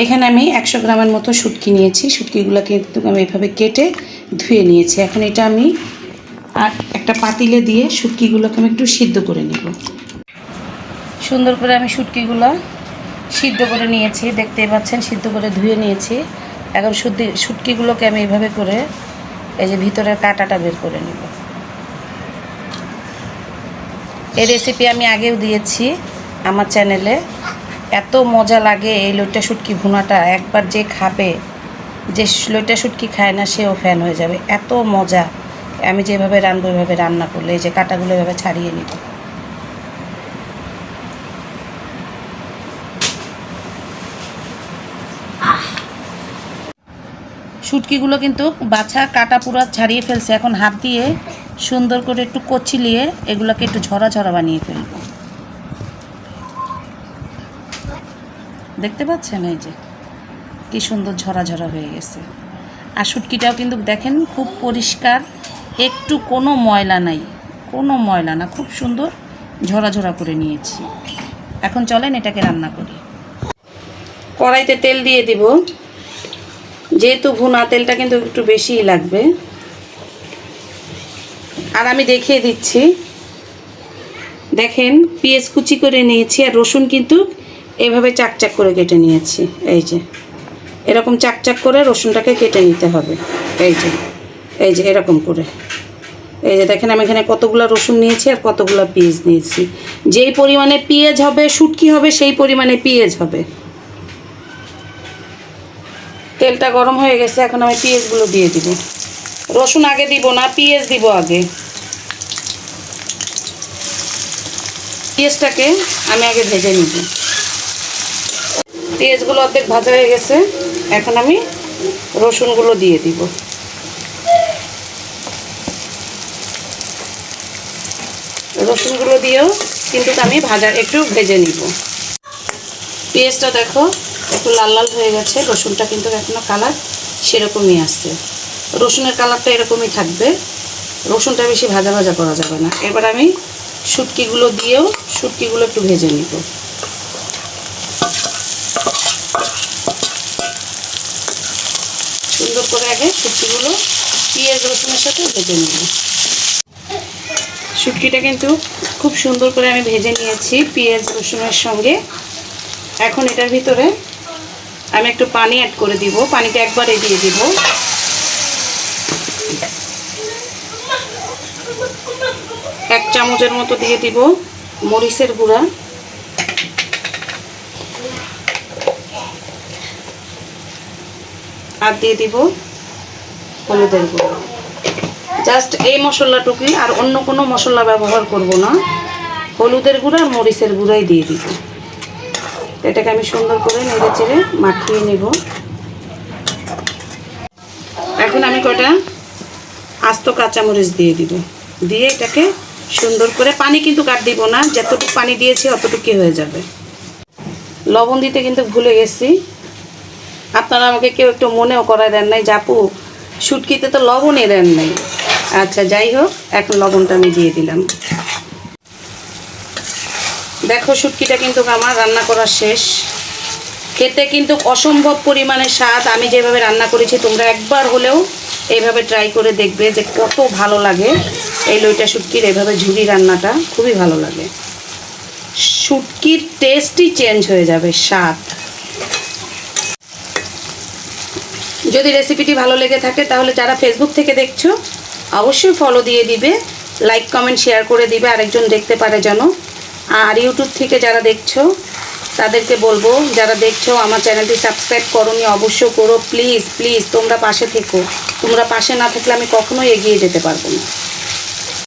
এখানে আমি 100 গ্রামের মতো শুটকি নিয়েছি। শুটকিগুলো কিন্তু আমি এভাবে কেটে ধুয়ে নিয়েছি। এখন এটা আমি আর একটা পাতিলে দিয়ে শুটকিগুলোকে আমি একটু সিদ্ধ করে নেব। সুন্দর করে আমি শুটকিগুলো সিদ্ধ করে নিয়েছি, দেখতেই পাচ্ছেন সিদ্ধ করে ধুয়ে নিয়েছি। এখন শুটকিগুলোকে আমি এইভাবে করে এই যে ভিতরের কাঁটাটা বের করে নেব। এই রেসিপি আমি আগেও দিয়েছি আমার চ্যানেলে। এত মজা লাগে এই লইট্টা শুটকি ভুনাটা, একবার যে খাবে, যে লইট্টা শুটকি খায় না সেও ফ্যান হয়ে যাবে, এত মজা। আমি যেভাবে রান্না ওইভাবে রান্না করলে এই যে কাঁটাগুলো এভাবে ছাড়িয়ে নিব। শুটকিগুলো কিন্তু বাছা কাটা পুরো ছাড়িয়ে ফেলছে। এখন হাত দিয়ে সুন্দর করে একটু কচলিয়ে এগুলোকে একটু ঝরা ঝরা বানিয়ে ফেলব। দেখতে পাচ্ছেন এই যে কি সুন্দর ঝরা ঝরা হয়ে গেছে। আর শুটকিটাও কিন্তু দেখেন খুব পরিষ্কার, একটু কোনো ময়লা নাই, কোনো ময়লা না, খুব সুন্দর ঝরা ঝরা করে নিয়েছি। এখন চলেন এটাকে রান্না করি। কড়াইতে তেল দিয়ে দিব, যেহেতু ভুনা তেলটা কিন্তু একটু বেশিই লাগবে। আর আমি দেখিয়ে দিচ্ছি, দেখেন পেঁয়াজ কুচি করে নিয়েছি আর রসুন কিন্তু এভাবে চাকচাক করে কেটে নিয়েছি। এই যে এরকম চাকচাক করে রসুনটাকে কেটে নিতে হবে। এই যে এরকম করে, এই যে দেখেন আমি এখানে কতগুলো রসুন নিয়েছি আর কতগুলো পেঁয়াজ নিয়েছি। যেই পরিমাণে পেঁয়াজ হবে শুটকি হবে সেই পরিমাণে পেঁয়াজ হবে। তেলটা গরম হয়ে গেছে, এখন আমি পেঁয়াজগুলো দিয়ে দিব। রসুন আগে দিব না, পেঁয়াজ দিব আগে। পেঁয়াজটাকে আমি আগে ভেজে নিব। পেঁয়াজগুলো অর্ধেক ভাজা হয়ে গেছে, এখন আমি রসুনগুলো দিয়ে দিব। রসুনগুলো দিয়েও কিন্তু আমি একটু ভেজে নিব। পেঁয়াজটা দেখো একটু লাল লাল হয়ে গেছে, রসুনটা কিন্তু এখনো কালার সেরকমই আছে। রসুনের কালারটা এরকমই থাকবে, রসুনটা বেশি ভাজা ভাজা করা যাবে না। এবার আমি শুটকিগুলো দিয়েও শুটকিগুলো একটু ভেজে নিব। সুন্দর করে আগে শুটকিগুলো পেঁয়াজ রসুনের সাথে ভেজে নিব। শুটকিটা কিন্তু খুব সুন্দর করে আমি ভেজে নিয়েছি পেঁয়াজ রসুনের সঙ্গে। এখন এটার ভিতরে আমি একটু পানি অ্যাড করে দিব। পানিটা একবারে দিয়ে দিব। এক চামচের মতো দিয়ে দিব মরিচের গুঁড়া, আর দিয়ে দিব হলুদের গুঁড়া। জাস্ট এই মশলাটুকুই, আর অন্য কোনো মশলা ব্যবহার করব না। হলুদের গুঁড়া আর মরিচের গুঁড়াই দিয়ে দিব। এটাকে আমি সুন্দর করে নেড়ে চেড়ে মাখিয়ে নেব। এখন আমি কয়টা আস্ত কাঁচামরিচ দিয়ে দিব। দিয়ে এটাকে সুন্দর করে, পানি কিন্তু কাট দিব না, যতটুকু পানি দিয়েছি অতটুকুই হয়ে যাবে। লবণ দিতে কিন্তু ভুলে গেছি। আপনারা আমাকে কেউ একটু মনেও করায় দেন নাই, জাপু শুটকিতে তো লবণই দেন নাই। আচ্ছা যাই হোক, এখন লবণটা আমি দিয়ে দিলাম। দেখো শুটকিটা কিন্তু আমার রান্না করা শেষ। খেতে কিন্তু অসম্ভব পরিমাণে স্বাদ। আমি যেভাবে রান্না করেছি তোমরা একবার হলেও এইভাবে ট্রাই করে দেখবে যে কত ভালো লাগে। এই লইটা শুটকির এইভাবে ঝুরি রান্নাটা খুবই ভালো লাগে। শুটকির টেস্টই চেঞ্জ হয়ে যাবে, স্বাদ। যদি রেসিপিটি ভালো লেগে থাকে তাহলে যারা ফেসবুক থেকে দেখছো অবশ্যই ফলো দিয়ে দিবে, লাইক কমেন্ট শেয়ার করে দিবে, আরেকজন দেখতে পারে যেন। আর ইউটিউব থেকে যারা দেখছো তাদেরকে বলবো, যারা দেখছো আমার চ্যানেলটি সাবস্ক্রাইব করোনি অবশ্যই করো। প্লিজ প্লিজ তোমরা পাশে থেকো। তোমরা পাশে না থাকলে আমি কখনোই এগিয়ে যেতে পারবো না।